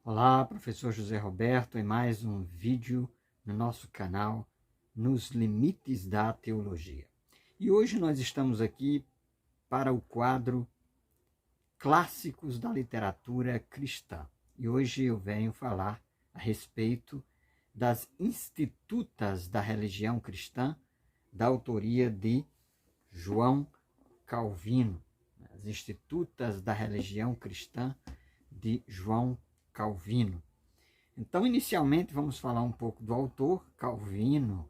Olá, professor José Roberto, em mais um vídeo no nosso canal Nos Limites da Teologia. E hoje nós estamos aqui para o quadro Clássicos da Literatura Cristã. E hoje eu venho falar a respeito das Institutas da Religião Cristã, da autoria de João Calvino. As Institutas da Religião Cristã de João Calvino. Então, inicialmente, vamos falar um pouco do autor. Calvino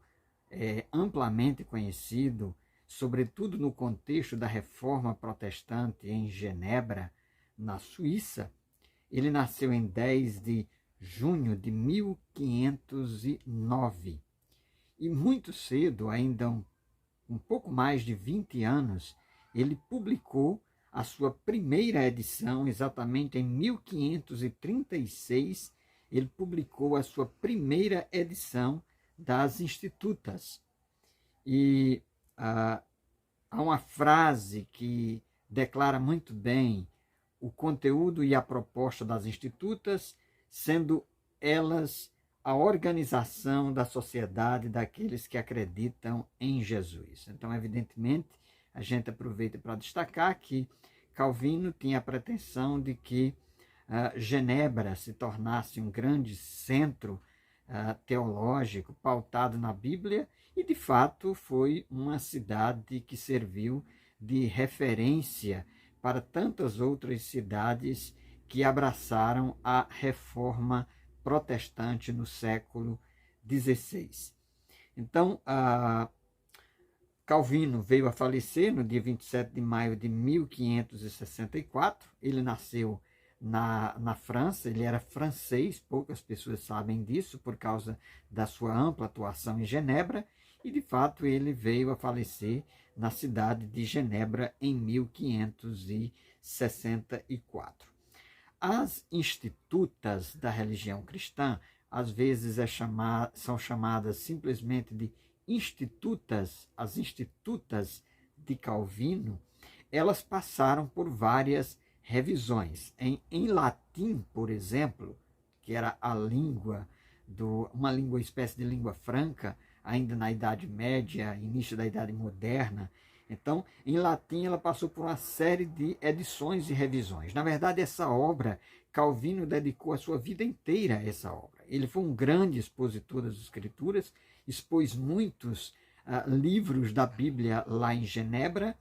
é amplamente conhecido, sobretudo no contexto da Reforma Protestante em Genebra, na Suíça. Ele nasceu em 10 de junho de 1509. E muito cedo, ainda um pouco mais de 20 anos, ele publicou a sua primeira edição, exatamente em 1536, ele publicou a sua primeira edição das Institutas. E há uma frase que declara muito bem o conteúdo e a proposta das Institutas, sendo elas a organização da sociedade daqueles que acreditam em Jesus. Então, evidentemente, a gente aproveita para destacar que Calvino tinha a pretensão de que Genebra se tornasse um grande centro teológico pautado na Bíblia, e de fato foi uma cidade que serviu de referência para tantas outras cidades que abraçaram a reforma protestante no século XVI. Então, Calvino veio a falecer no dia 27 de maio de 1564. Ele nasceu na França, ele era francês, poucas pessoas sabem disso por causa da sua ampla atuação em Genebra, e de fato ele veio a falecer na cidade de Genebra em 1564. As institutas da religião cristã, às vezes são chamadas simplesmente de institutas, as institutas de Calvino, elas passaram por várias revisões. Em latim, por exemplo, que era a língua, uma espécie de língua franca, ainda na Idade Média, início da Idade Moderna. Então, em latim, ela passou por uma série de edições e revisões. Na verdade, essa obra, Calvino dedicou a sua vida inteira a essa obra. Ele foi um grande expositor das Escrituras, expôs muitos livros da Bíblia lá em Genebra,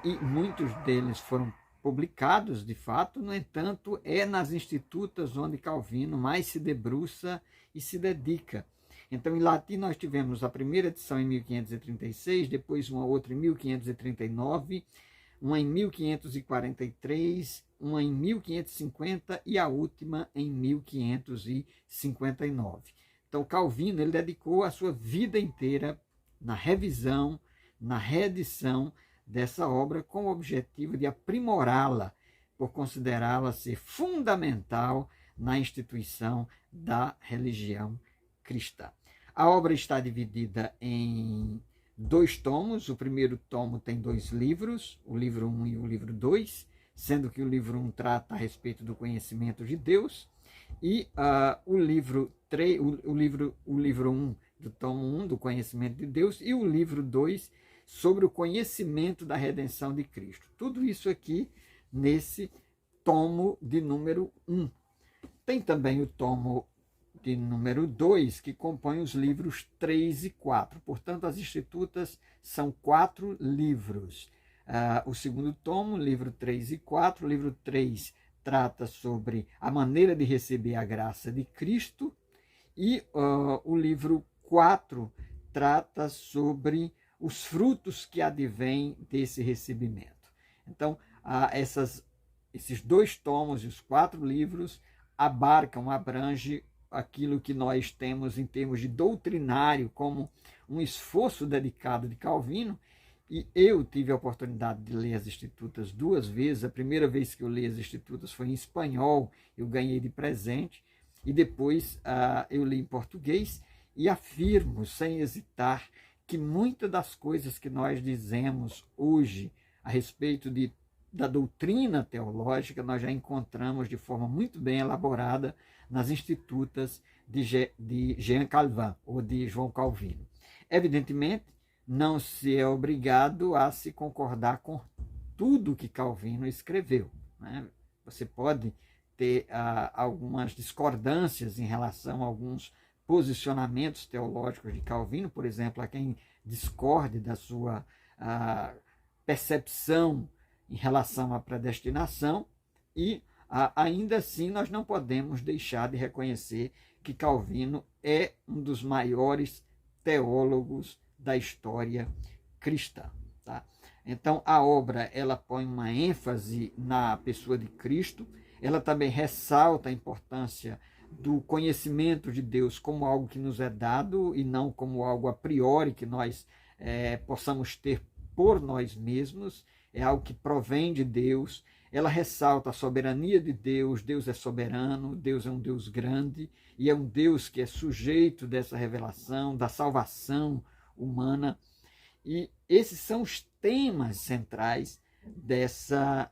e muitos deles foram publicados, de fato. No entanto, é nas Institutas onde Calvino mais se debruça e se dedica. Então, em latim, nós tivemos a primeira edição em 1536, depois uma outra em 1539, uma em 1543, uma em 1550 e a última em 1559. Então, Calvino ele dedicou a sua vida inteira na revisão, na reedição dessa obra, com o objetivo de aprimorá-la, por considerá-la ser fundamental na instituição da religião cristã. A obra está dividida em 2 tomos. O primeiro tomo tem 2 livros, o livro 1 e o livro 2, sendo que o livro 1 trata a respeito do conhecimento de Deus, e o livro 1 do tomo 1, do conhecimento de Deus, e o livro 2 sobre o conhecimento da redenção de Cristo. Tudo isso aqui nesse tomo de número 1. Tem também o tomo de número 2, que compõe os livros 3 e 4. Portanto, as Institutas são 4 livros. O segundo tomo, livro 3 e 4. O livro 3 trata sobre a maneira de receber a graça de Cristo, e o livro 4 trata sobre os frutos que advêm desse recebimento. Então, esses 2 tomos e os 4 livros abrangem aquilo que nós temos em termos de doutrinário como um esforço dedicado de Calvino. E eu tive a oportunidade de ler as Institutas 2 vezes. A primeira vez que eu li as Institutas foi em espanhol, eu ganhei de presente, e depois eu li em português, e afirmo sem hesitar que muitas das coisas que nós dizemos hoje a respeito de da doutrina teológica nós já encontramos de forma muito bem elaborada nas Institutas de Jean Calvin, ou de João Calvino. Evidentemente, não se é obrigado a se concordar com tudo que Calvino escreveu, né? Você pode ter algumas discordâncias em relação a alguns posicionamentos teológicos de Calvino, por exemplo, a quem discorde da sua percepção em relação à predestinação, e ainda assim nós não podemos deixar de reconhecer que Calvino é um dos maiores teólogos da história cristã. Tá? Então a obra ela põe uma ênfase na pessoa de Cristo, ela também ressalta a importância do conhecimento de Deus como algo que nos é dado e não como algo a priori que nós possamos ter por nós mesmos, é algo que provém de Deus. Ela ressalta a soberania de Deus, Deus é soberano, Deus é um Deus grande e é um Deus que é sujeito dessa revelação, da salvação humana. E esses são os temas centrais dessas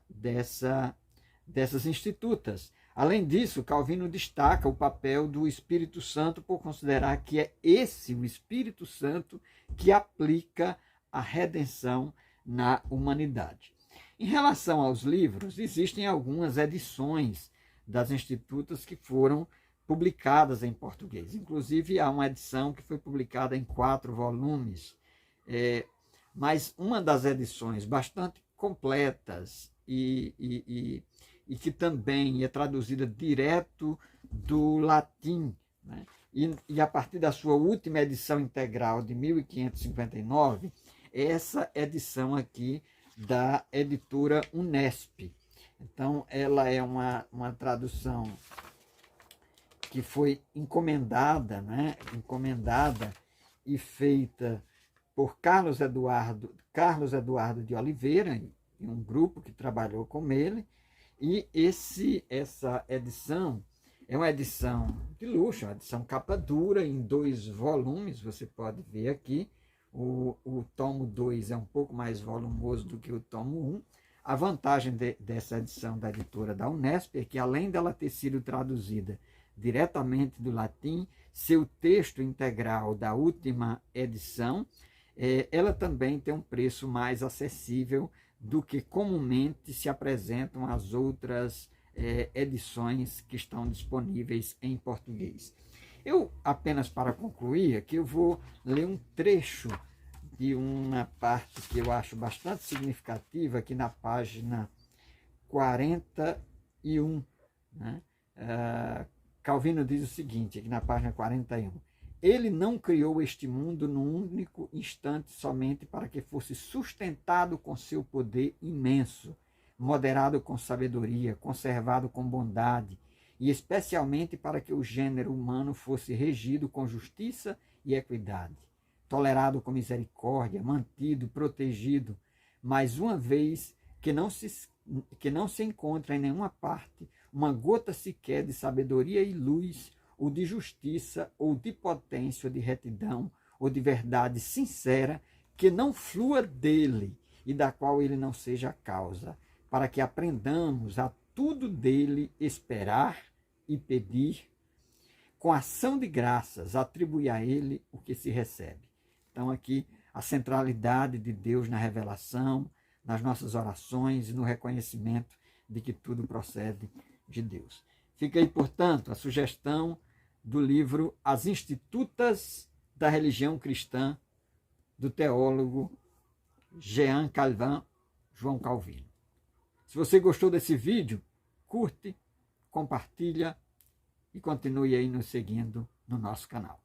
institutas. Além disso, Calvino destaca o papel do Espírito Santo por considerar que é esse, o Espírito Santo, que aplica a redenção na humanidade. Em relação aos livros, existem algumas edições das Institutas que foram publicadas em português. Inclusive, há uma edição que foi publicada em 4 volumes. Mas uma das edições bastante completas e que também é traduzida direto do latim, né? E a partir da sua última edição integral de 1559, essa edição aqui da editora Unesp. Então, ela é uma tradução que foi encomendada, né? Encomendada e feita por Carlos Eduardo de Oliveira, e um grupo que trabalhou com ele. E essa edição é uma edição de luxo, uma edição capa dura, em 2 volumes, você pode ver aqui. O tomo 2 é um pouco mais volumoso do que o tomo 1. A vantagem dessa edição da editora da Unesp é que, além dela ter sido traduzida diretamente do latim, seu texto integral da última edição, ela também tem um preço mais acessível do que comumente se apresentam as outras edições que estão disponíveis em português. Eu, apenas para concluir, aqui eu vou ler um trecho de uma parte que eu acho bastante significativa, aqui na página 41. Né? Calvino diz o seguinte, aqui na página 41. Ele não criou este mundo num único instante somente para que fosse sustentado com seu poder imenso, moderado com sabedoria, conservado com bondade, e especialmente para que o gênero humano fosse regido com justiça e equidade, tolerado com misericórdia, mantido, protegido, mas uma vez que não se encontra em nenhuma parte uma gota sequer de sabedoria e luz, ou de justiça, ou de potência, ou de retidão, ou de verdade sincera, que não flua dele e da qual ele não seja a causa, para que aprendamos a tudo dele esperar e pedir, com ação de graças, atribuir a ele o que se recebe. Então aqui a centralidade de Deus na revelação, nas nossas orações e no reconhecimento de que tudo procede de Deus. Fica aí, portanto, a sugestão do livro As Institutas da Religião Cristã, do teólogo Jean Calvin, João Calvino. Se você gostou desse vídeo, curte, compartilha e continue aí nos seguindo no nosso canal.